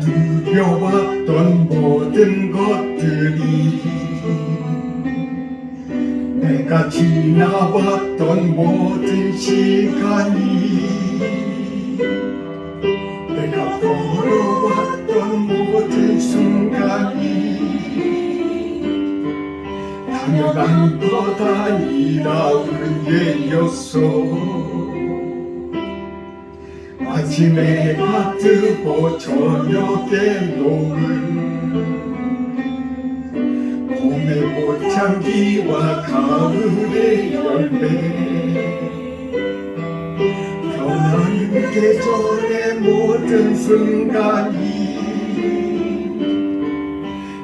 두려웠던 모든 것들이 내가 지나왔던 모든 시간이 내가 걸어왔던 모든 순간이 당연한 것 아니라 은혜였어. 아침에 해가 뜨고 저녁에 노을, 봄의 꽃향기와 가을의 열매, 변하는 계절의 모든 순간이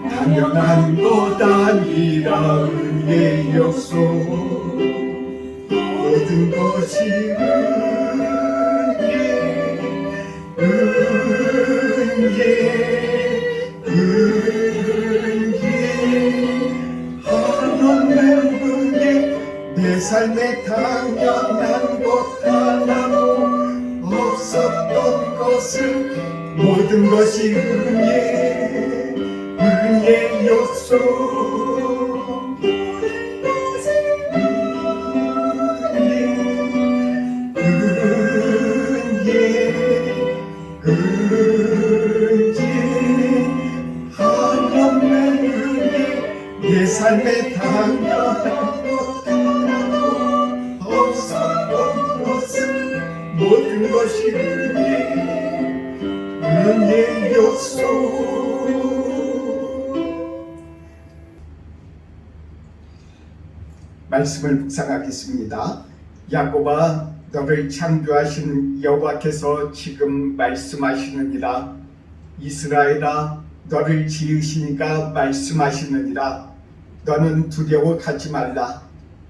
당연한 것 아니라 은혜였소. 모든 것이 하나님의 은혜, 내 삶에 당연한 것 하나도 없었던 것을 모든 것이 은혜였소. 내 삶에 당연한 것 하나도 없었던 것은 모든 것이 은혜였소. 말씀을 묵상하겠습니다. 야곱아, 너를 창조하신 여호와께서 지금 말씀하시느니라. 이스라엘아, 너를 지으시니까 말씀하시느니라. 너는 두려워하지 말라.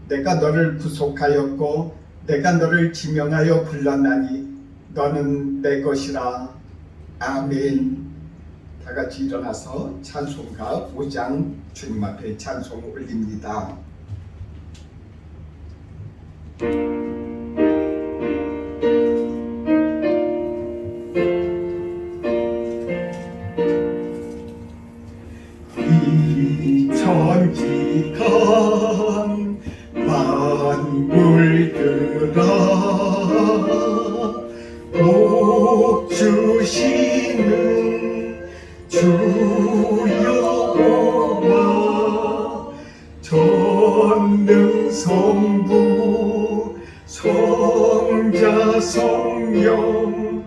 내가 너를 구속하였고 내가 너를 지명하여 불렀나니 너는 내 것이라. 아멘. 다 같이 일어나서 찬송가 5장 주님 앞에 찬송 올립니다. 천지간 만물들아 복 주시는 주 여호와 전능성부 성자 성령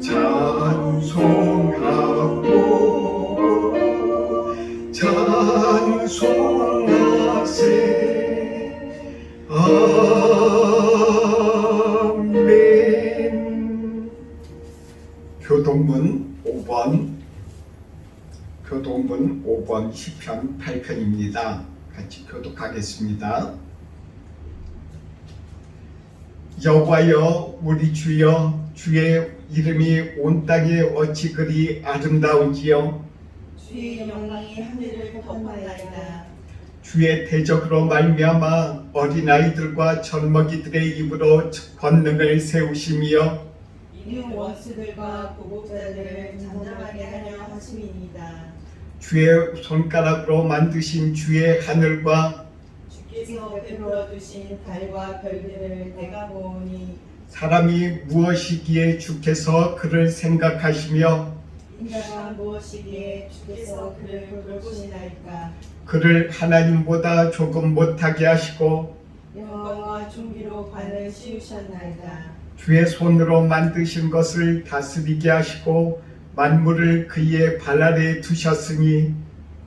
찬송하고 찬송하세. 아멘. 교동문 5번 시편 8편입니다. 같이 교독하겠습니다. 여호와여, 우리 주여, 주의 이름이 온 땅에 어찌 그리 아름다운지요. 주의 영광이 하늘을 덮었나이다. 주의 대적으로 말미암아 어린아이들과 젖먹이들의 입으로 권능을 세우시며 이는 원수들과 보복자들을 잠잠하게 하려 하심이니이다. 주의 손가락으로 만드신 주의 하늘과 주께서 베풀어 두신 달과 별들을 내가 보오니 사람이 무엇이기에 주께서 그를 생각하시며 인자가 무엇이기에 주께서 그를 돌보시나이까. 그를 하나님보다 조금 못하게 하시고 영광과 존귀로 관을 씌우셨나이다. 주의 손으로 만드신 것을 다스리게 하시고 만물을 그의 발 아래에 두셨으니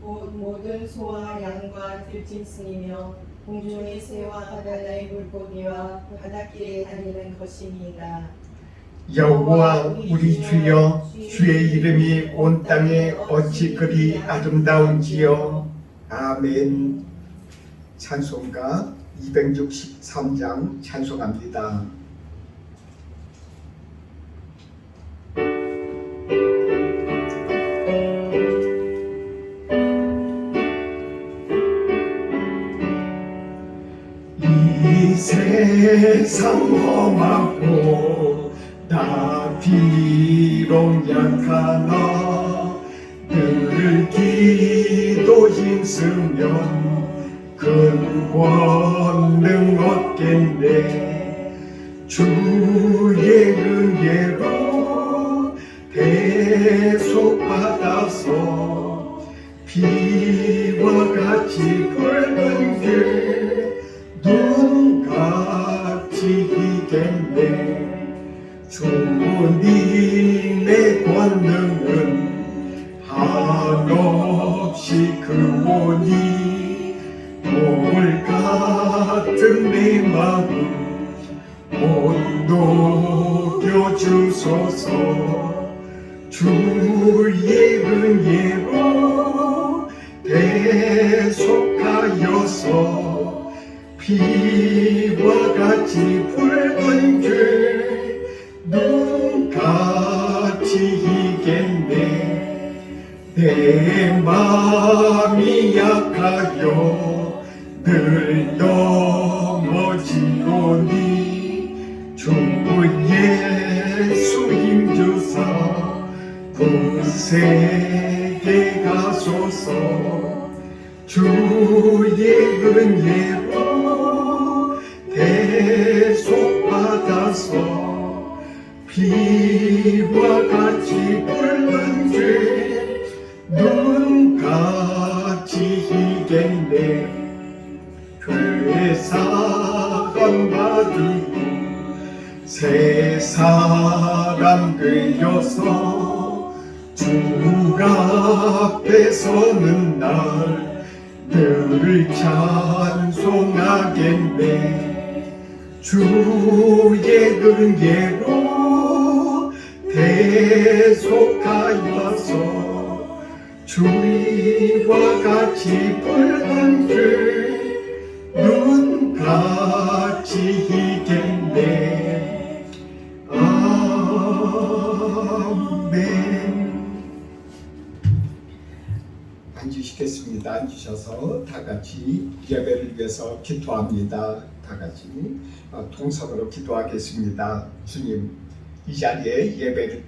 모든 소와 양과 들짐승이며 공중의 새와 바다의 물고기와 바닷길에 다니는 것이니이다. 여호와 우리 주여, 주의 이름이 온 땅에 어찌 그리 아름다운지요. 아멘. 찬송가 263장 찬송합니다. 이 세상 험하고 나 비록 약하나 우리도 힘쓰며 큰 권능 얻겠네. 주의 은혜로 대속받아서 비와 같이 붉은 눈같이 이겠네. 주님의 권능은 한없이 크오니 물 같은 내 마음 못 녹여주소서. 주의 은혜로 대속하여서 비와 같이 붉은 눈같이 이겠네. 내 마음이 약하여 늘 넘어지오니 주 예수 힘주사 굳세게 가소서. 주의 은혜로 대속받아서 비와 같이 붉은 눈같이 이겠네. 괴사감 받으고 새 사람 되어서 주 앞에 서는 날 늘 찬송하겠네. 주의 은혜로 대속하여서 주와 같이 붉은 눈같이 이겠네. 아멘. 앉으시겠습니다. 앉으셔서 다 같이 예배를 위해서 기도합니다. 다 같이 동성으로 기도하겠습니다. 주님, 이 자리에 예배를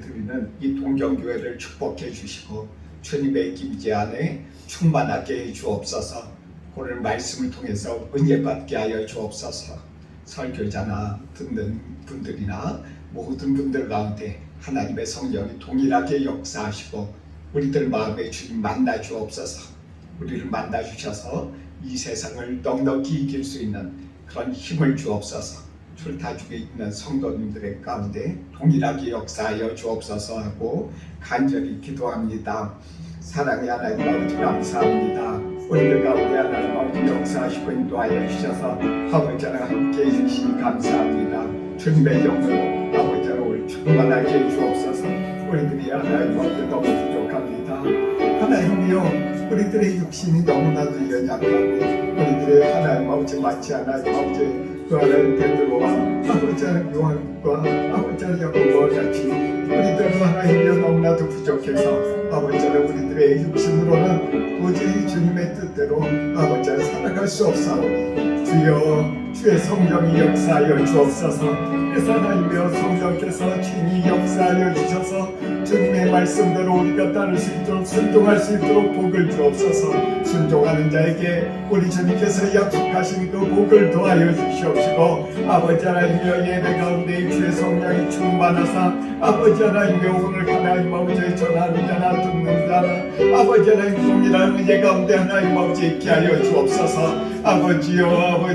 드리는 이 동경교회를 축복해 주시고 주님의 기지 안에 충만하게 해 주옵소서. 오늘 말씀을 통해서 은혜 받게 하여 주옵소서. 설교자나 듣는 분들이나 모든 분들 가운데 하나님의 성령이 동일하게 역사하시고 우리들 마음에 주님 만나 주옵소서. 우리를 만나 주셔서 이 세상을 넉넉히 이길 수 있는 그런 힘을 주옵소서. 출타중에 있는 성도님들의 가운데 동일하게 역사하여 주옵소서 하고 간절히 기도합니다. 사랑의 하나님 아버지 감사합니다. 우리들 가운데 하나님 아버지 역사하시고 인도하여 주셔서 아버지와 함께 해주시니 감사합니다. 주님의 영으로 아버지와 오늘 충만하게 해주옵소서. 우리들이 하나님 아버지 너무 부족합니다. 하나님이여, 우리들의 육신이 너무나도 연약하고 우리들의 하나님 아버지 마치 하나님 아버지 그 하나님 베드로와 아버지는 요한과 아버지는 야고보와 같이 우리들도 하나님이여 너무나도 부족해서 아버지는 우리들의 육신으로는 도저히 주님의 뜻대로 아버지를 살아갈 수 없사오니 주여 주의 성령이 역사하여 주옵소서. 그래서 하나님이여 성령께서 친히 역사하여 주셔서 주님의 말씀대로 우리가 따를 수 있도록 순종할 수 있도록 복을 주옵소서. 순종하는 자에게 우리 주님께서 약속하신 그 복을 더하여 주시옵시고 아버지 하나님이여 예배 가운데 주의 성령이 충만하사 아버지 하나님이여 오늘 하나님 아버지의 전하는 자나 듣는 자나 아버지 하나님 동일한 은혜 가운데 하나님 아버지 있게 하여 주옵소서. 아버지여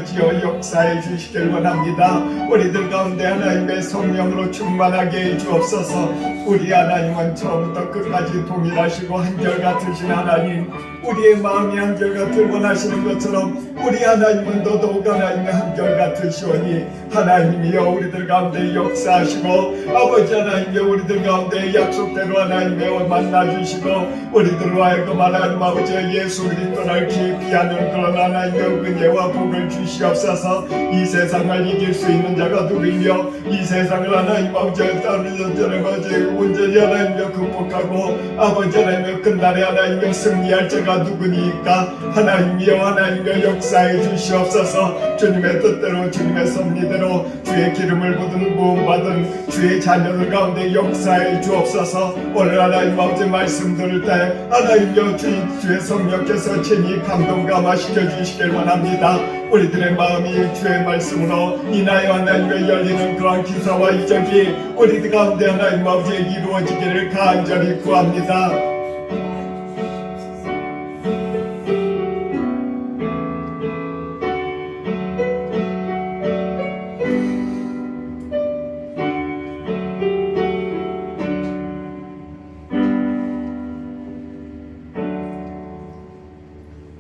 역사해 주시길 원합니다. 우리들 가운데 하나님의 성령으로 충만하게 해 주옵소서. 우리 하나님은 처음부터 끝까지 동일하시고 한결같으신 하나님, 우리의 마음이 한결같을 원하시는 것처럼 우리 하나님은 더더욱 하나님의 한결같으시오니 하나님이여 우리들 가운데 역사하시고 아버지 하나님이여 우리들 가운데 약속대로 하나님의 만나주시고 우리들로 하여금 하나님 아버지의 예수 그리스도를 깊이 아는 그런 하나님의 은혜와 복을 주시옵소서. 이 세상을 이길 수 있는 자가 누구이며 이 세상을 하나님 아버지의 따르는 것이 온전히 하나님이여 극복하고 아버지 하나님의 끝날에 하나님이여 승리할 자가 누구니까 하나님이여 하나님이여 역사해 주시옵소서. 주님의 뜻대로 주님의 섭리대로 주시며 주의 기름을 부은 부음받은 주의 자녀들 가운데 역사해 주옵소서. 오늘 하나님 아버지 말씀 들을 때 하나님여 주의 성령께서 친히 감동 감화시켜 주시길 원합니다. 우리들의 마음이 주의 말씀으로 인하여 하나님의 열리는 그러한 기사와 이적이 우리들 가운데 하나님 아버지 이루어지기를 간절히 구합니다.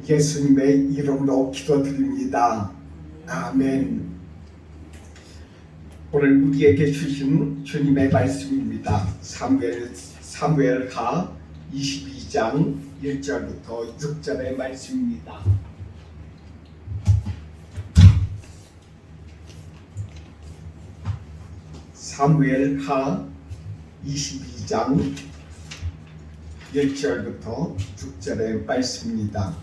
예수님의 이름으로 기도드립니다. 아멘. 오늘 우리에게 주신 주님의 말씀입니다. 사무엘하 22장 1절부터 6절의 말씀입니다. 사무엘하 22장 1절부터 6절의 말씀입니다.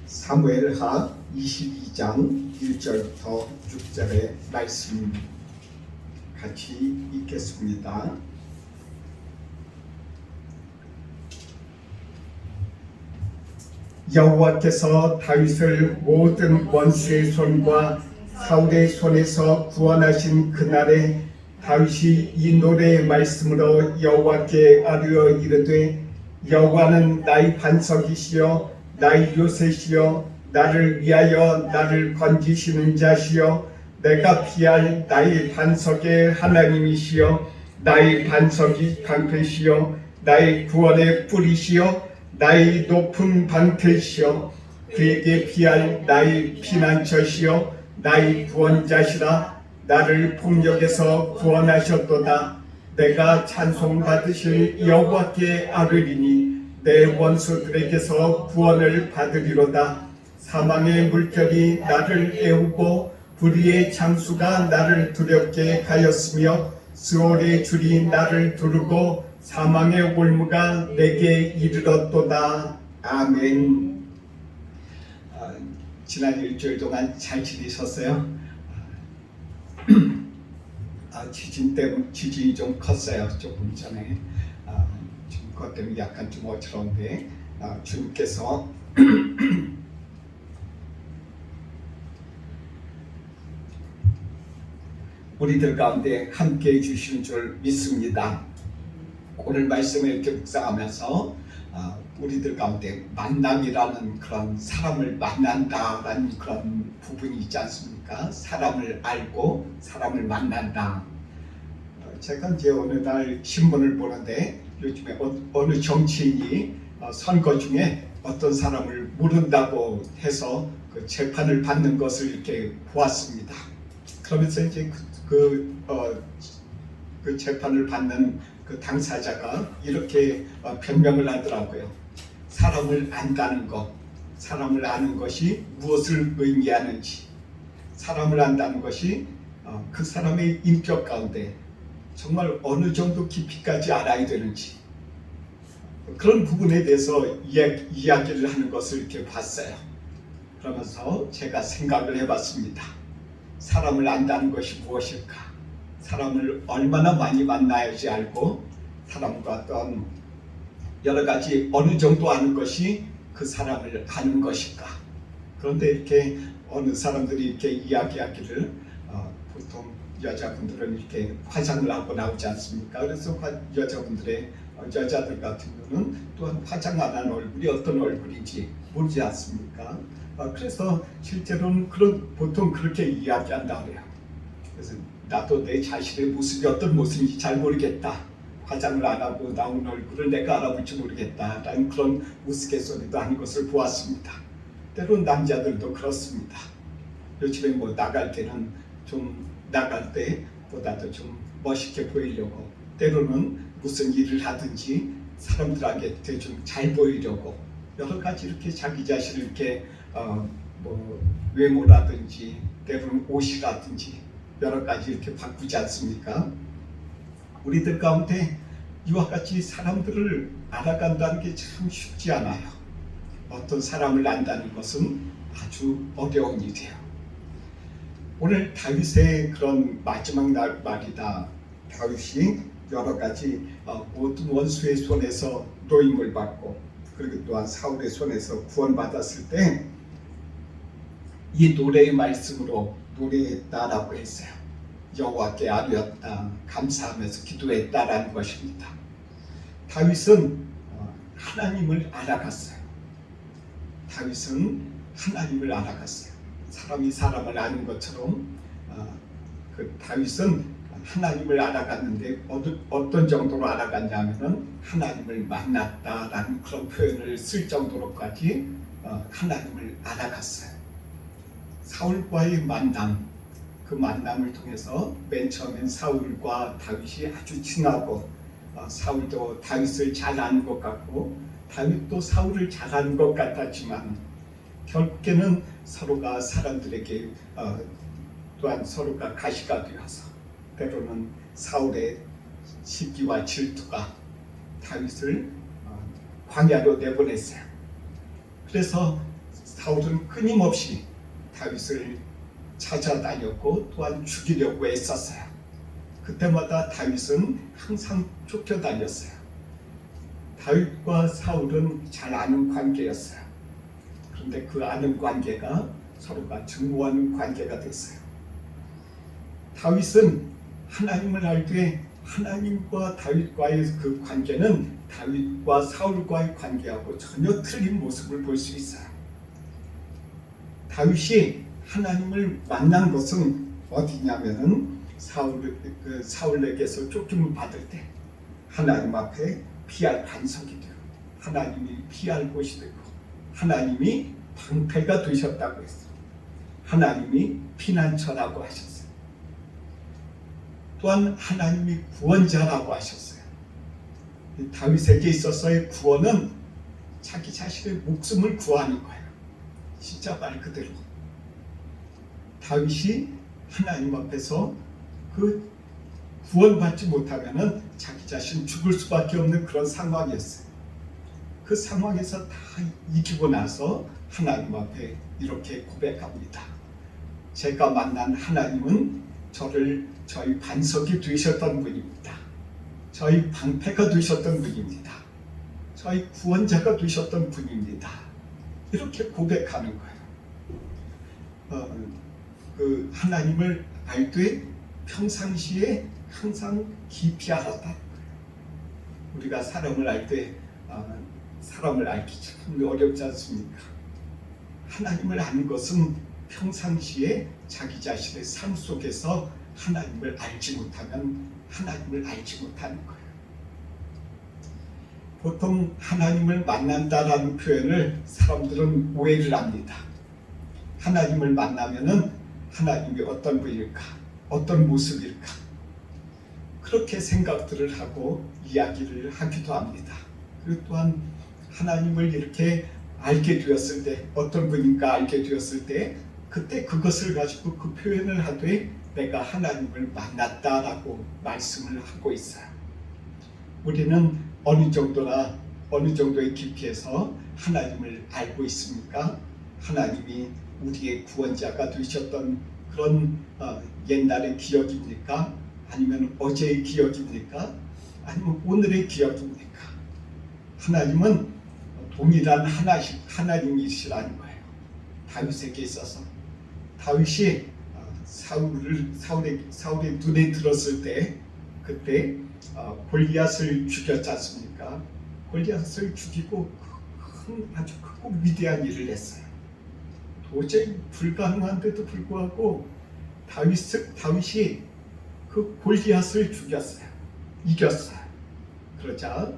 사무엘하 22장 1절부터 6절의 말씀 같이 읽겠습니다. 여호와께서 다윗을 모든 원수의 손과 사울의 손에서 구원하신 그날에 다윗이 이 노래의 말씀으로 여호와께 아뢰어 이르되 여호와는 나의 반석이시여 나의 요새시여 나를 위하여 나를 건지시는 자시여 내가 피할 나의 반석의 하나님이시여 나의 반석이 방패시여 나의 구원의 뿌리시여 나의 높은 방패시여 그에게 피할 나의 피난처시여 나의 구원자시라 나를 폭력에서 구원하셨도다. 내가 찬송받으실 여호와께 아뢰리니 내 원수들에게서 구원을 받으리로다. 사망의 물결이 나를 애우고 불의의 장수가 나를 두렵게 하였으며 스올의 줄이 나를 두르고 사망의 올무가 내게 이르렀도다. 아멘. 지난 일주일 동안 잘 지내셨어요? 지진이 좀 컸어요. 조금 전에. 그것 때문에 약간 좀 어지러운데 주님께서 우리들 가운데 함께해 주시는 줄 믿습니다. 오늘 말씀을 이렇게 묵상하면서 우리들 가운데 만남이라는 그런 사람을 만난다라는 그런 부분이 있지 않습니까? 사람을 알고 사람을 만난다. 제가 이제 어느 날 신문을 보는데 요즘에 어느 정치인이 선거 중에 어떤 사람을 모른다고 해서 그 재판을 받는 것을 이렇게 보았습니다. 그러면서 이제 그 재판을 받는 그 당사자가 이렇게 변명을 하더라고요. 사람을 안다는 것, 사람을 아는 것이 무엇을 의미하는지, 사람을 안다는 것이 그 사람의 인격 가운데 정말 어느 정도 깊이까지 알아야 되는지 그런 부분에 대해서 이야기를 하는 것을 이렇게 봤어요. 그러면서 제가 생각을 해봤습니다. 사람을 안다는 것이 무엇일까? 사람을 얼마나 많이 만나야지 알고 사람과 어떤 여러 가지 어느 정도 아는 것이 그 사람을 아는 것일까? 그런데 이렇게 어느 사람들이 이렇게 이야기하기를 보통 여자분들은 이렇게 화장을 하고 나오지 않습니까? 그래서 여자들 같은 경우는 또한 화장 안 한 얼굴이 어떤 얼굴인지 모르지 않습니까? 그래서 실제로는 보통 그렇게 이야기한다 그래요. 그래서 나도 내 자신의 모습이 어떤 모습인지 잘 모르겠다. 화장을 안 하고 나온 얼굴을 내가 알아볼지 모르겠다. 라는 그런 우스갯소리도 하는 것을 보았습니다. 때로는 남자들도 그렇습니다. 요즘에 나갈 때는 좀 나갈 때보다도 좀 멋있게 보이려고 때로는 무슨 일을 하든지 사람들한테 좀 잘 보이려고 여러 가지 이렇게 자기 자신을 이렇게 외모라든지 때로는 옷이라든지 여러 가지 이렇게 바꾸지 않습니까? 우리들 가운데 이와 같이 사람들을 알아간다는 게 참 쉽지 않아요. 어떤 사람을 안다는 것은 아주 어려운 일이에요. 오늘 다윗의 그런 마지막 날 말이다. 다윗이 여러 가지 모든 원수의 손에서 노임을 받고 그리고 또한 사울의 손에서 구원받았을 때 이 노래의 말씀으로 노래했다라고 했어요. 여호와께 아뢰었다, 감사하면서 기도했다라는 것입니다. 다윗은 하나님을 알아갔어요. 다윗은 하나님을 알아갔어요. 사람이 사람을 아는 것처럼 그 다윗은 하나님을 알아갔는데 어떤 정도로 알아갔냐면은 하나님을 만났다라는 그런 표현을 쓸 정도로까지 하나님을 알아갔어요. 사울과의 만남, 그 만남을 통해서 맨 처음엔 사울과 다윗이 아주 친하고 사울도 다윗을 잘 아는 것 같고 다윗도 사울을 잘 아는 것 같았지만 결국에는 서로가 사람들에게 또한 서로가 가시가 되어서 때로는 사울의 시기와 질투가 다윗을 광야로 내보냈어요. 그래서 사울은 끊임없이 다윗을 찾아다녔고 또한 죽이려고 애썼어요. 그때마다 다윗은 항상 쫓겨다녔어요. 다윗과 사울은 잘 아는 관계였어요. 그런데 그 아는 관계가 서로가 증오하는 관계가 됐어요. 다윗은 하나님을 알되 하나님과 다윗과의 그 관계는 다윗과 사울과의 관계하고 전혀 틀린 모습을 볼 수 있어요. 다윗이 하나님을 만난 것은 어디냐면은 사울에게서 쫓김을 받을 때 하나님 앞에 피할 반석이 되고 하나님이 피할 곳이 되고 하나님이 방패가 되셨다고 했어요. 하나님이 피난처라고 하셨어요. 또한 하나님이 구원자라고 하셨어요. 다윗에게 있어서의 구원은 자기 자신의 목숨을 구하는 거예요. 진짜 말 그대로 다윗이 하나님 앞에서 그 구원받지 못하면은 자기 자신 죽을 수밖에 없는 그런 상황이었어요. 그 상황에서 다 이기고 나서 하나님 앞에 이렇게 고백합니다. 제가 만난 하나님은 저희 반석이 되셨던 분입니다. 저희 방패가 되셨던 분입니다. 저희 구원자가 되셨던 분입니다. 이렇게 고백하는 거예요. 그 하나님을 알되 평상시에 항상 깊이 알았다는 거예요. 우리가 사람을 알 때 사람을 알기 참 어렵지 않습니까? 하나님을 아는 것은 평상시에 자기 자신의 삶 속에서 하나님을 알지 못하면 하나님을 알지 못하는 거예요. 보통 하나님을 만난다라는 표현을 사람들은 오해를 합니다. 하나님을 만나면은 하나님이 어떤 분일까? 어떤 모습일까? 그렇게 생각들을 하고 이야기를 하기도 합니다. 그리고 또한 하나님을 이렇게 알게 되었을 때 어떤 분인가 알게 되었을 때 그때 그것을 가지고 그 표현을 하되 내가 하나님을 만났다라고 말씀을 하고 있어요. 우리는 어느 정도의 깊이에서 하나님을 알고 있습니까? 하나님이 우리의 구원자가 되셨던 그런 옛날의 기억입니까? 아니면 어제의 기억입니까? 아니면 오늘의 기억입니까? 하나님은 동일한 하나님이시라는 거예요. 다윗에게 있어서 다윗이 사울의 눈에 들었을 때 그때 골리앗을 죽였지 않습니까? 골리앗을 죽이고 아주 크고 위대한 일을 했어요. 도저히 불가능한데도 불구하고 다윗이 그 골리앗을 죽였어요. 이겼어요. 그러자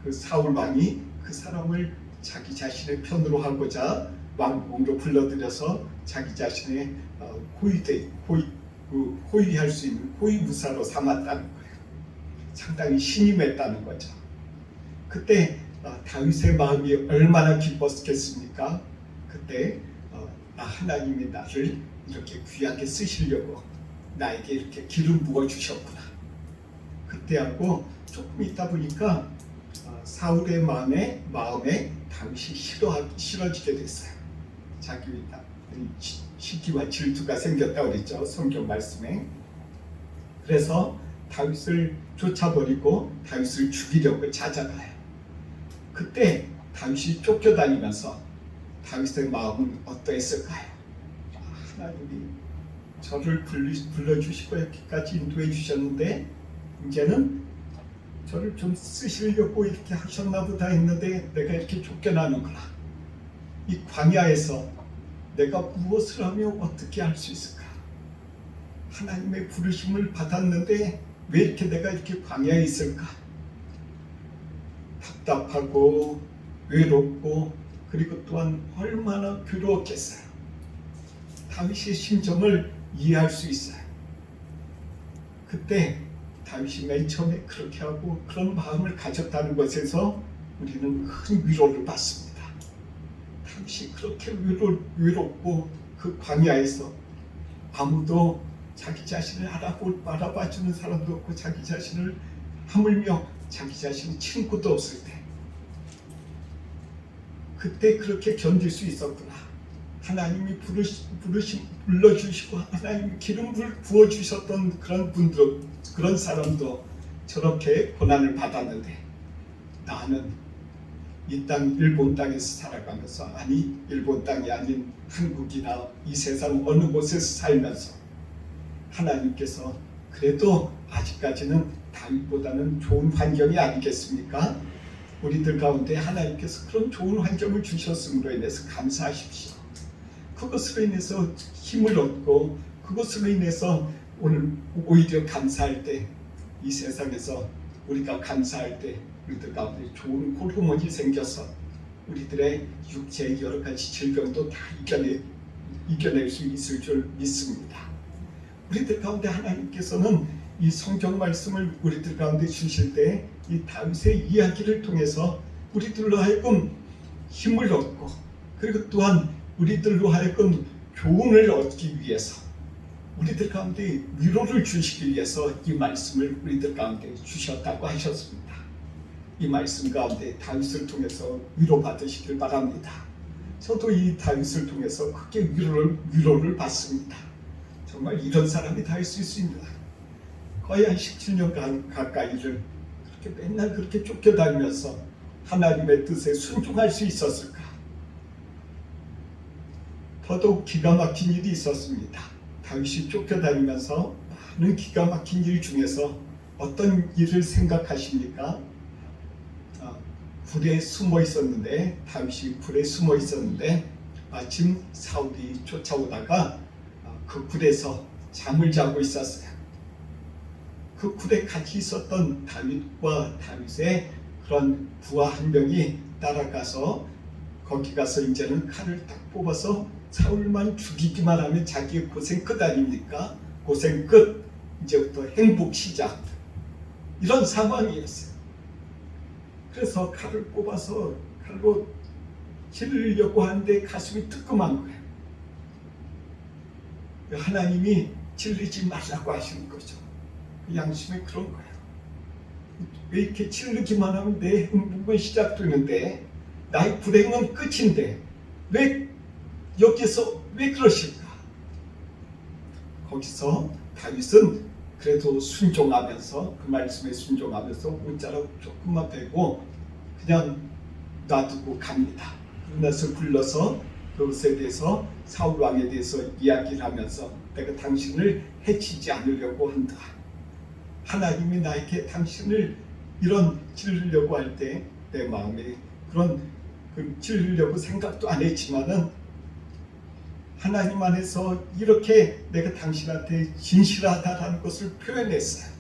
그 사울 왕이 그 사람을 자기 자신의 편으로 하고자 왕궁으로 불러들여서 자기 자신의 호위할 수 있는 호위무사로 삼았다는 거예요. 상당히 신임했다는 거죠. 그때 다윗의 마음이 얼마나 기뻤겠습니까? 그때 하나님이 나를 이렇게 귀하게 쓰시려고 나에게 이렇게 기름 부어 주셨구나. 그때하고 조금 있다 보니까 사울의 마음에 다윗이 싫어지게 됐어요. 자기 시기와 질투가 생겼다고 그랬죠, 성경 말씀에. 그래서 다윗을 쫓아버리고 다윗을 죽이려고 찾아가요. 그때 다윗이 쫓겨다니면서 다윗의 마음은 어떠했을까요? 하나님이 저를 불러주시고 여기까지 인도해 주셨는데 이제는 저를 좀 쓰시려고 이렇게 하셨나 보다 했는데 내가 이렇게 쫓겨나는구나. 이 광야에서 내가 무엇을 하며 어떻게 할 수 있을까? 하나님의 부르심을 받았는데 왜 이렇게 내가 이렇게 광야에 있을까? 답답하고 외롭고 그리고 또한 얼마나 괴로웠겠어요. 다윗의 심정을 이해할 수 있어요. 그때 다윗이 맨 처음에 그렇게 하고 그런 마음을 가졌다는 것에서 우리는 큰 위로를 받습니다. 다윗이 그렇게 외롭고 그 광야에서 아무도 자기 자신을 알아봐주는 사람도 없고 자기 자신을 하물며 자기 자신 친구도 없을 때 그때 그렇게 견딜 수 있었구나. 하나님이 불러주시고 하나님이 기름을 부어주셨던 그런 분들, 그런 사람도 저렇게 고난을 받았는데 나는 이 땅 일본 땅에서 살아가면서 아니 일본 땅이 아닌 한국이나 이 세상 어느 곳에서 살면서 하나님께서 그래도 아직까지는 다윗보다는 좋은 환경이 아니겠습니까? 우리들 가운데 하나님께서 그런 좋은 환경을 주셨음으로 인해서 감사하십시오. 그것으로 인해서 힘을 얻고 그것으로 인해서 오늘 오히려 감사할 때 이 세상에서 우리가 감사할 때 우리들 가운데 좋은 호르몬이 생겨서 우리들의 육체의 여러 가지 질병도 다 이겨낼 수 있을 줄 믿습니다. 우리들 가운데 하나님께서는 이 성경 말씀을 우리들 가운데 주실 때 이 다윗의 이야기를 통해서 우리들로 하여금 힘을 얻고 그리고 또한 우리들로 하여금 교훈을 얻기 위해서 우리들 가운데 위로를 주시기 위해서 이 말씀을 우리들 가운데 주셨다고 하셨습니다. 이 말씀 가운데 다윗을 통해서 위로받으시길 바랍니다. 저도 이 다윗을 통해서 크게 위로를 받습니다. 정말 이런 사람이 다 있을 수 있나? 거의 한 17년 가까이를 그렇게 맨날 그렇게 쫓겨다니면서 하나님의 뜻에 순종할 수 있었을까? 더더욱 기가 막힌 일이 있었습니다. 다윗이 쫓겨다니면서 많은 기가 막힌 일 중에서 어떤 일을 생각하십니까? 굴에 숨어 있었는데 다윗이 굴에 숨어 있었는데 마침 사울이 쫓아오다가 그 굴에서 잠을 자고 있었어요. 그 굴에 같이 있었던 다윗과 다윗의 그런 부하 한 명이 따라가서 거기 가서 이제는 칼을 딱 뽑아서 사울만 죽이기만 하면 자기의 고생 끝 아닙니까? 고생 끝, 이제부터 행복 시작, 이런 상황이었어요. 그래서 칼을 뽑아서 칼로 찌르려고 하는데 가슴이 뜨끔한 거예요. 하나님이 찌르지 말라고 하시는 거죠. 그 양심이 그런 거예요. 왜 이렇게 찌르기만 하면 내 행복은 시작되는데 나의 불행은 끝인데 왜 여기서 왜 그러실까? 거기서 다윗은 그래도 순종하면서 그 말씀에 순종하면서 옷자락 조금만 빼고 그냥 놔두고 갑니다. 그러면서 불러서 그것에 대해서 사울 왕에 대해서 이야기를 하면서 내가 당신을 해치지 않으려고 한다. 하나님이 나에게 당신을 이런 찌르려고 할 때 내 마음에 그런 찌르려고 생각도 안 했지만은 하나님 안에서 이렇게 내가 당신한테 진실하다라는 것을 표현했어요.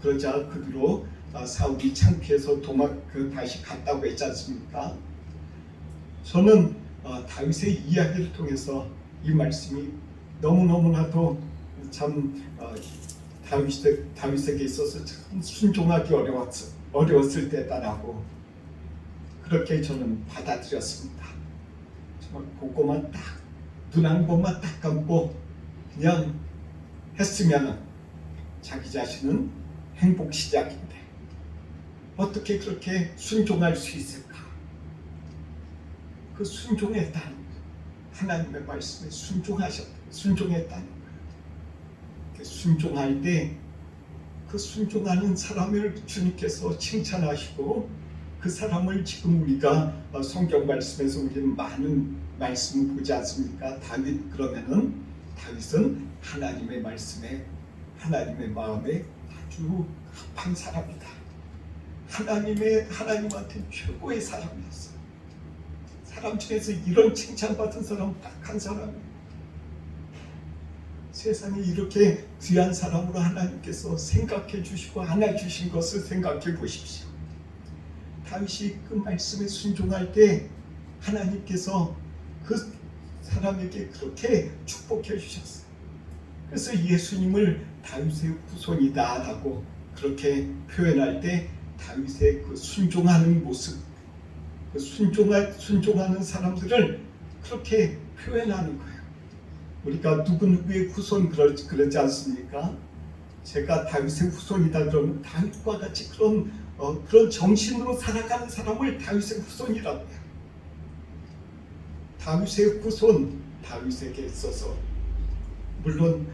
그러자 그 뒤로 사울이 창피해서 다시 갔다고 했지 않습니까? 저는 다윗의 이야기를 통해서 이 말씀이 너무너무나도 참 다윗에게 있어서 참 순종하기 어려웠을 때다라고 그렇게 저는 받아들였습니다. 정말 그거만 딱 눈 한 번만 딱 감고 그냥 했으면 자기 자신은 행복 시작인데 어떻게 그렇게 순종할 수 있을까? 그 순종했다는 거, 하나님의 말씀에 순종했다는 거예요. 순종할 때 그 순종하는 사람을 주님께서 칭찬하시고 그 사람을 지금 우리가 성경 말씀에서 우리는 많은 말씀을 보지 않습니까? 그러면은 다윗은 하나님의 말씀에 하나님의 마음에 아주 합한 사람이다. 하나님한테 최고의 사람이었어요. 사람 중에서 이런 칭찬받은 사람 딱 한 사람이에요. 세상에 이렇게 귀한 사람으로 하나님께서 생각해 주시고 안아주신 것을 생각해 보십시오. 다윗이 그 말씀에 순종할 때 하나님께서 그 사람에게 그렇게 축복해 주셨어요. 그래서 예수님을 다윗의 후손이다라고 그렇게 표현할 때 다윗의 그 순종하는 모습, 그 순종하는 사람들을 그렇게 표현하는 거예요. 우리가 누구누구의 후손 그러지 않습니까? 제가 다윗의 후손이다 그러면 다윗과 같이 그런 정신으로 살아가는 사람을 다윗의 후손이라고 해요. 다윗의 후손, 다윗에게 있어서 물론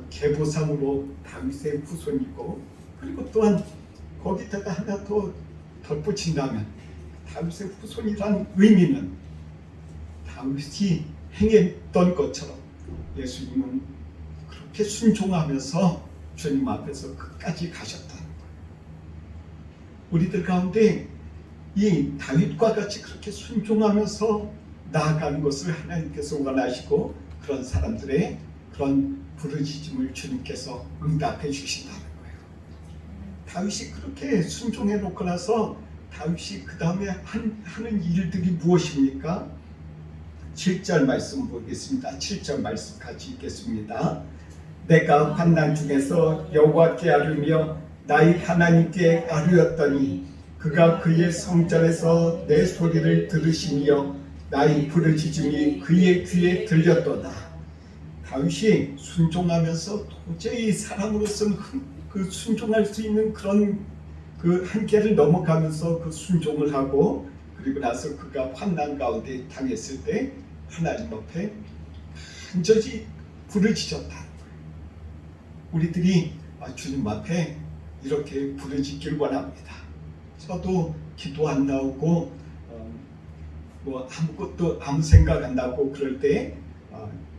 계보상으로 다윗의 후손이고, 그리고 또한 거기다가 하나 더 덧붙인다면 다윗의 후손이란 의미는 다윗이 행했던 것처럼 예수님은 그렇게 순종하면서 주님 앞에서 끝까지 가셨다는 거예요. 우리들 가운데 이 다윗과 같이 그렇게 순종하면서 나아가는 것을 하나님께서 원하시고, 그런 사람들의 그런 부르짖음을 주님께서 응답해 주신다는 거예요. 다윗이 그렇게 순종해 놓고 나서 다윗이 그 다음에 하는 일들이 무엇입니까? 7절 말씀 보겠습니다. 7절 말씀 같이 읽겠습니다. 내가 환난 중에서 여호와께 아뢰며 나의 하나님께 아뢰었더니 그가 그의 성전에서 내 소리를 들으시며 나의 부르짖음이 그의 귀에 들렸도다. 다윗이 순종하면서 도저히 사람으로서는 그 순종할 수 있는 그런 그 한계를 넘어가면서 그 순종을 하고, 그리고 나서 그가 환난 가운데 당했을 때 하나님 앞에 간절히 부르짖었다는 거예요. 우리들이 주님 앞에 이렇게 부르짖길 원합니다. 저도 기도 안 나오고 아무것도 아무 생각 안 나고 그럴 때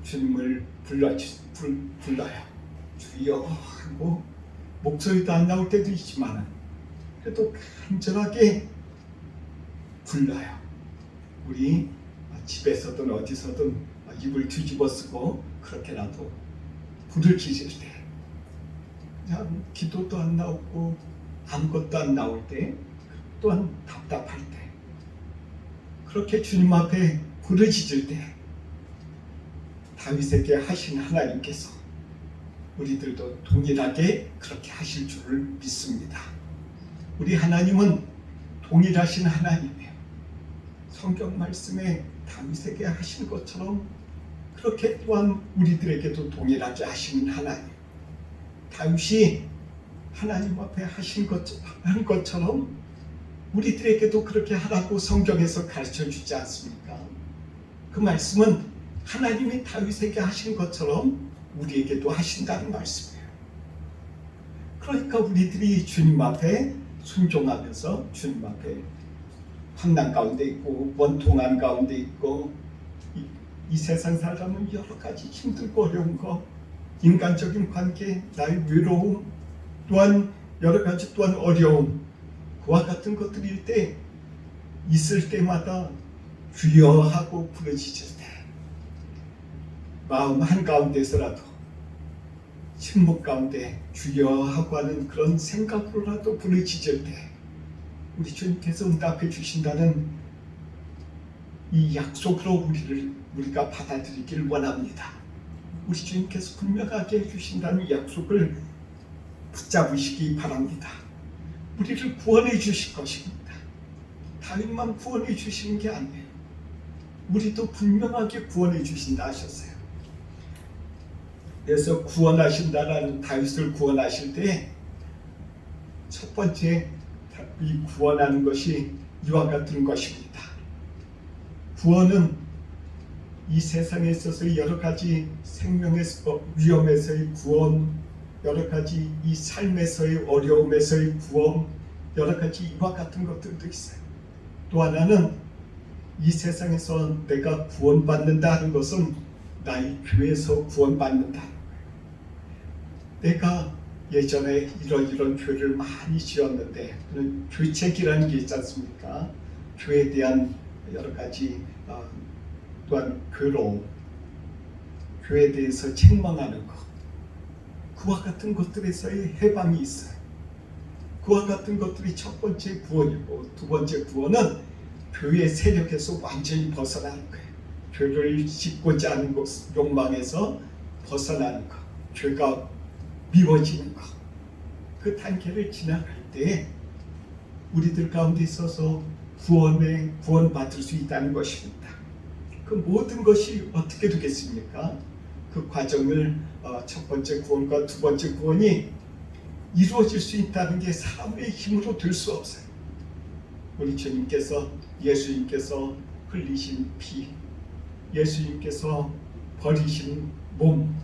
주님을 불러요. 주여 하고 목소리도 안 나올 때도 있지만 그래도 간절하게 불러요. 우리 집에서든 어디서든 입을 뒤집어 쓰고 그렇게라도 불을 지질 때, 그냥 기도도 안 나오고 아무것도 안 나올 때, 또한 답답할 때, 그렇게 주님 앞에 불을 지질 때 다윗에게 하신 하나님께서 우리들도 동일하게 그렇게 하실 줄을 믿습니다. 우리 하나님은 동일하신 하나님이에요. 성경 말씀에 다윗에게 하신 것처럼 그렇게 또한 우리들에게도 동일하게 하시는 하나님. 다윗이 하나님 앞에 하신 것처럼 우리들에게도 그렇게 하라고 성경에서 가르쳐 주지 않습니까? 그 말씀은 하나님이 다윗에게 하신 것처럼 우리에게도 하신다는 말씀이에요. 그러니까 우리들이 주님 앞에 순종하면서 주님 앞에 환난 가운데 있고 원통한 가운데 있고, 이 세상 살아가면 여러 가지 힘들고 어려운 거, 인간적인 관계, 나의 외로움, 또한 여러 가지 또한 어려움, 그와 같은 것들일 때 있을 때마다 주여 하고 부르짖을 때, 마음 한가운데서라도 침묵 가운데 주여 하고 하는 그런 생각으로라도 부르짖을 때 우리 주님께서 응답해 주신다는 이 약속으로 우리가 받아들이길 원합니다. 우리 주님께서 분명하게 해주신다는 약속을 붙잡으시기 바랍니다. 우리를 구원해 주실 것입니다. 다윗만 구원해 주시는 게 아니에요. 우리도 분명하게 구원해 주신다 하셨어요. 그래서 구원하신다라는, 다윗을 구원하실 때 첫 번째 이 구원하는 것이 이와 같은 것입니다. 구원은 이 세상에 있어서 여러 가지 생명에서 위험에서의 구원, 여러 가지 이 삶에서의 어려움에서의 구원, 여러 가지 이와 같은 것들도 있어요. 또 하나는 이 세상에서 내가 구원받는다 하는 것은 나의 교회에서 구원받는다. 내가 예전에 이런 교회를 많이 지었는데 교책이라는 게 있지 않습니까? 교회에 대한 여러 가지 또한 괴로움, 교회에 대해서 책망하는 것, 그와 같은 것들에서의 해방이 있어요. 그와 같은 것들이 첫 번째 구원이고, 두 번째 구원은 교회의 세력에서 완전히 벗어나는 거예요. 죄를 씻고자 하는 것, 욕망에서 벗어나는 것, 죄가 미워지는 것, 그 단계를 지나갈 때 우리들 가운데 있어서 구원받을 수 있다는 것입니다. 그 모든 것이 어떻게 되겠습니까? 그 과정을 첫 번째 구원과 두 번째 구원이 이루어질 수 있다는 게 사람의 힘으로 될 수 없어요. 우리 주님께서, 예수님께서 흘리신 피, 예수님께서 버리신 몸,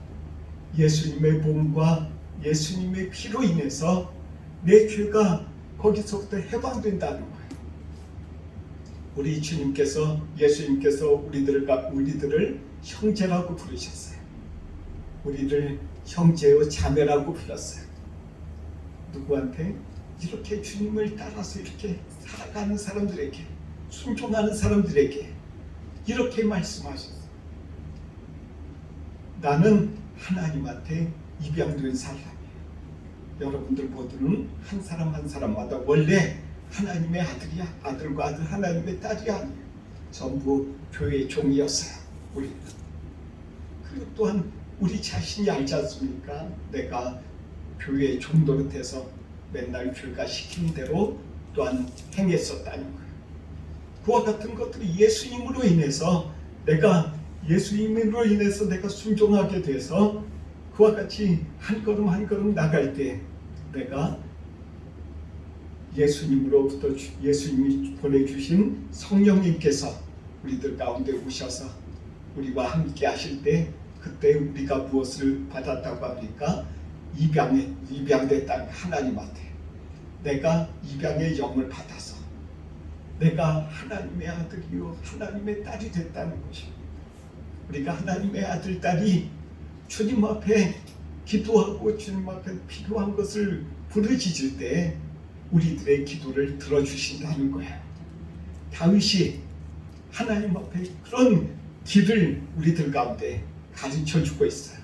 예수님의 몸과 예수님의 피로 인해서 내 죄가 거기서부터 해방된다는 거예요. 우리 주님께서, 예수님께서 우리들을 형제라고 부르셨어요. 우리를 형제요 자매라고 불렀어요. 누구한테? 이렇게 주님을 따라서 이렇게 살아가는 사람들에게, 순종하는 사람들에게 이렇게 말씀하셨어요. 나는 하나님한테 입양된 사람이에요. 여러분들 모두는 한 사람 한 사람마다 원래 하나님의 아들이야. 아들과 아들, 하나님의 딸이 아니에요. 전부 교회의 종이었어요. 우리는. 그리고 또한 우리 자신이 알지 않습니까? 내가 교회의 종 노릇해서 맨날 교회가 시키는 대로 또한 행했었다는 거예요. 그와 같은 것들이 예수님으로 인해서 내가 순종하게 돼서 그와 같이 한 걸음 한 걸음 나갈 때 내가 예수님이 보내주신 성령님께서 우리들 가운데 오셔서 우리와 함께 하실 때 그때 우리가 무엇을 받았다고 합니까? 입양됐다는 하나님한테 내가 입양의 영을 받아서 내가 하나님의 아들이요 하나님의 딸이 됐다는 것입니다. 우리가 하나님의 아들, 딸이 주님 앞에 기도하고 주님 앞에 필요한 것을 부르짖을 때 우리들의 기도를 들어주신다는 거예요. 다윗이 하나님 앞에 그런 길을 우리들 가운데 가르쳐주고 있어요.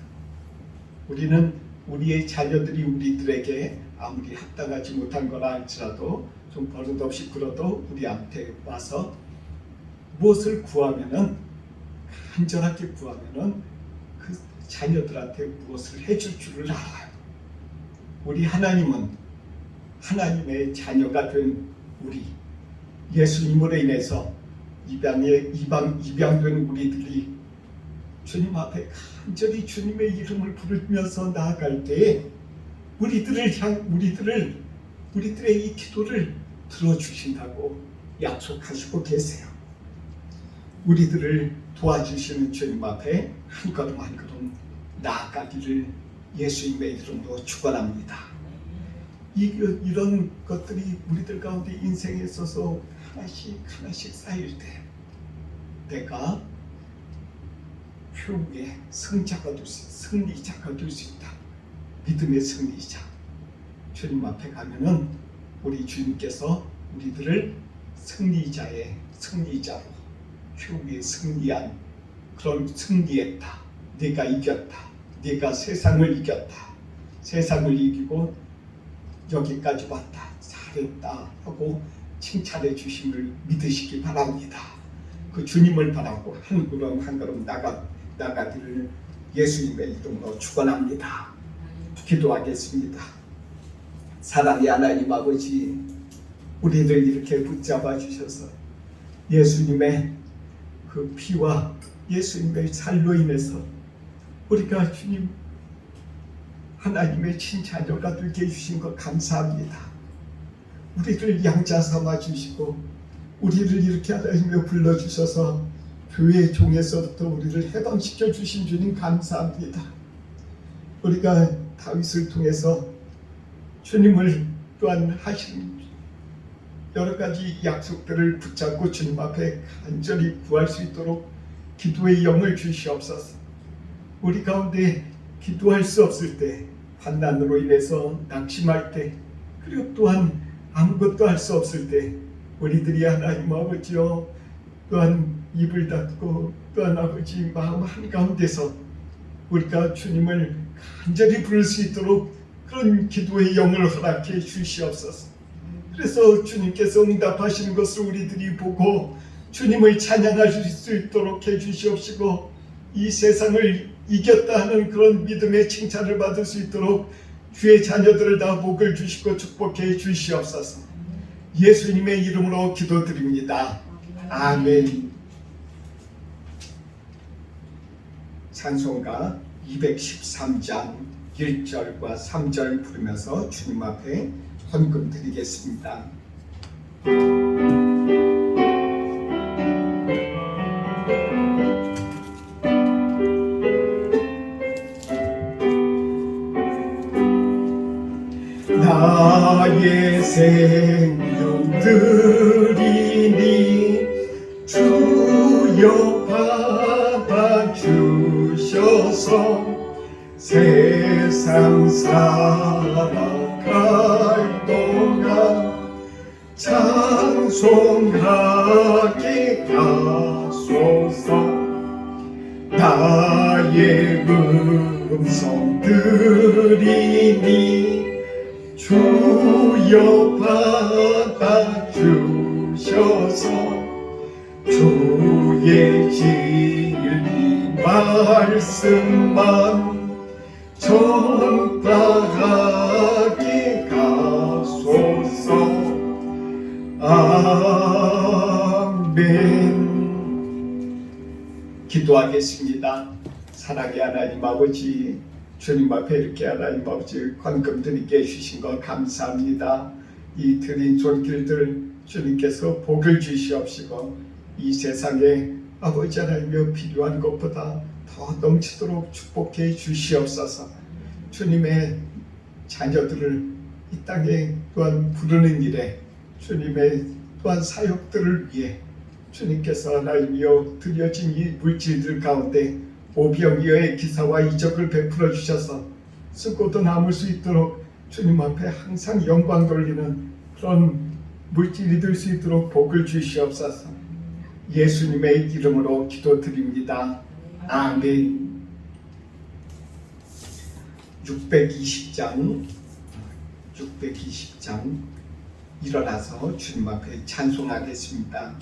우리는 우리의 자녀들이 우리들에게 아무리 합당하지 못한 거라 할지라도 좀 버릇없이 굴어도 우리한테 와서 무엇을 구하면은 간절하게 구하면은 그 자녀들한테 무엇을 해줄 줄을 알아요. 우리 하나님은 하나님의 자녀가 된 우리 예수님으로 인해서 입양된 우리들이 주님 앞에 간절히 주님의 이름을 부르면서 나아갈 때에 우리들의 이 기도를 들어주신다고 약속하시고 계세요. 우리들을 도와주시는 주님 앞에 한 걸음 한 걸음 나아가기를 예수님의 이름으로 축원합니다. 이런 것들이 우리들 가운데 인생에 있어서 하나씩 쌓일 때 내가 최후의 승리자가 될 수 있다. 믿음의 승리자. 주님 앞에 가면은 우리 주님께서 우리들을 승리자로 최후의 승리한 그런 승리했다. 네가 이겼다. 네가 세상을 이겼다. 세상을 이기고 여기까지 왔다. 잘했다 하고 칭찬해 주심을 믿으시기 바랍니다. 그 주님을 바라고 한 걸음 한 걸음 나가기를 예수님의 이름으로 축원합니다. 기도하겠습니다. 사랑의 하나님 아버지, 우리를 이렇게 붙잡아 주셔서 예수님의 그 피와 예수님의 살로 인해서 우리가 주님 하나님의 친자녀가 되게 해주신 것 감사합니다. 우리를 양자 삼아 주시고 우리를 이렇게 하나님여 불러주셔서 교회 종에서부터 우리를 해방시켜 주신 주님 감사합니다. 우리가 다윗을 통해서 주님을 또한 하신 여러 가지 약속들을 붙잡고 주님 앞에 간절히 구할 수 있도록 기도의 영을 주시옵소서. 우리 가운데 기도할 수 없을 때, 환난으로 인해서 낙심할 때, 그리고 또한 아무것도 할 수 없을 때 우리들이 하나님 아버지여 또한 입을 닫고 또한 아버지 마음 한가운데서 우리가 주님을 간절히 부를 수 있도록 그런 기도의 영을 허락해 주시옵소서. 그래서 주님께서 응답하시는 것을 우리들이 보고 주님을 찬양하실 수 있도록 해 주시옵시고 이 세상을 이겼다 하는 그런 믿음의 칭찬을 받을 수 있도록 주의 자녀들을 다 복을 주시고 축복해 주시옵소서. 예수님의 이름으로 기도드립니다. 아멘. 찬송가 213장 1절과 3절 부르면서 주님 앞에 헌금 드리겠습니다. 나의 생명 드리니 주여 받아주셔서 세상 살아갈 동안 찬송하게 하소서. 나의 음성 들이니 주여 받아주셔서 주의 진리 말씀만 전파하게 가소서. 아멘. 기도하겠습니다. 사랑의 하나님 아버지, 주님 앞에 이렇게 하나님 아버지 헌금 드리게 해주신 것 감사합니다. 이 드린 손길들 주님께서 복을 주시옵시고 이 세상에 아버지 하나님여 필요한 것보다 더 넘치도록 축복해 주시옵소서. 주님의 자녀들을 이 땅에 또한 부르는 일에 주님의 또한 사역들을 위해 주님께서 하나님이여 드려진 이 물질들 가운데 오병이어의 기사와 이적을 베풀어 주셔서 쓰고도 남을 수 있도록 주님 앞에 항상 영광 돌리는 그런 물질이 될 수 있도록 복을 주시옵소서. 예수님의 이름으로 기도드립니다. 아멘. 620장 일어나서 주님 앞에 찬송하겠습니다.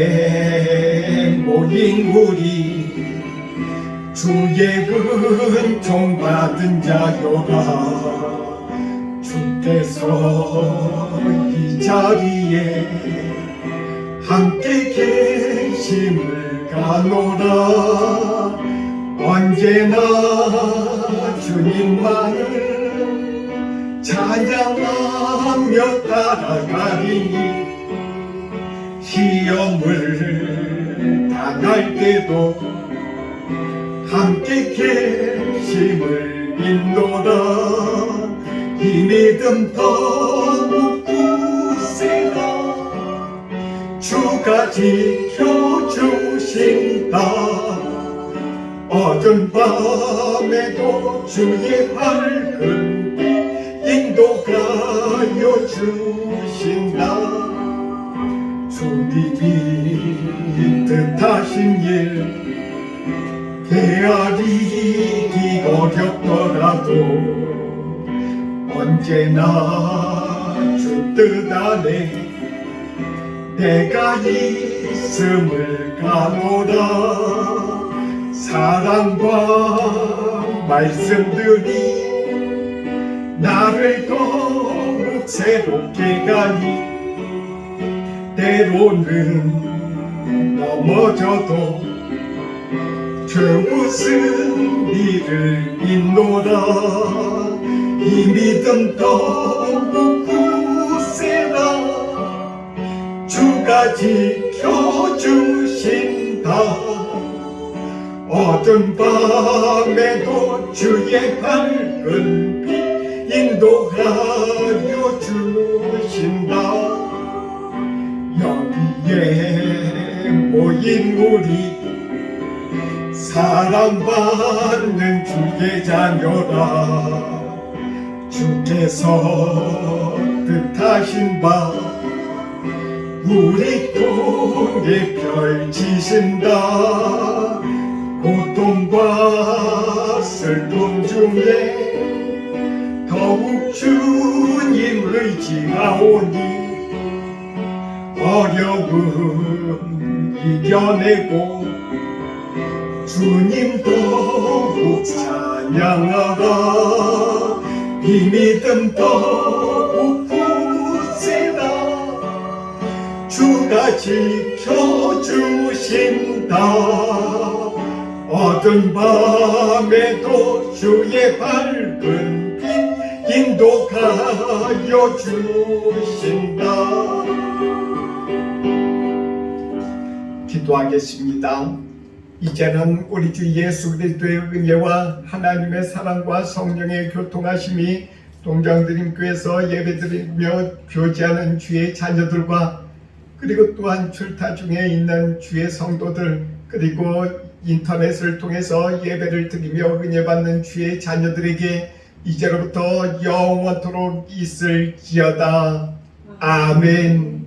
여기에 모인 우리 주의 은총 받은 자여라. 주께서 이 자리에 함께 계심을 가노라. 언제나 주님만을 찬양하며 따라가리니 시험을 당할 때도 함께 계심을 믿노라. 이 믿음 더욱 굳세다. 주가 지켜주신다. 어두운 밤에도 주의 밝은 빛 인도하여 주신다. 주님이 뜻하신 일 헤아리기 어렵더라도 언제나 주 뜻 안에 내가 있음을 가노라. 사랑과 말씀들이 나를 더욱 새롭게 가니 때로는 넘어져도 저 무슨 일을 있노라 이 믿음 더욱 굳세라 주가 지켜주신다 어두운 밤에도 주의 밝은 빛 인도하여 주신다 여기에 모인 우리 사랑받는 주의 자녀라 주께서 뜻하신 바 우리 통에 펼치신다 고통과 슬픔 중에 더욱 주님 의지하오니 어려움 이겨내고 주님 더욱 찬양하라 이 믿음 더욱 굳세라 주가 지켜주신다 어두운 밤에도 주의 밝은 빛 인도하여 주신다 기도하겠습니다. 이제는 우리 주 예수 그리스도의 은혜와 하나님의 사랑과 성령의 교통하심이 동정드림교회에서 예배드리며 교제하는 주의 자녀들과 그리고 또한 출타 중에 있는 주의 성도들 그리고 인터넷을 통해서 예배를 드리며 은혜 받는 주의 자녀들에게 이제로부터 영원토록 있을지어다. 아멘.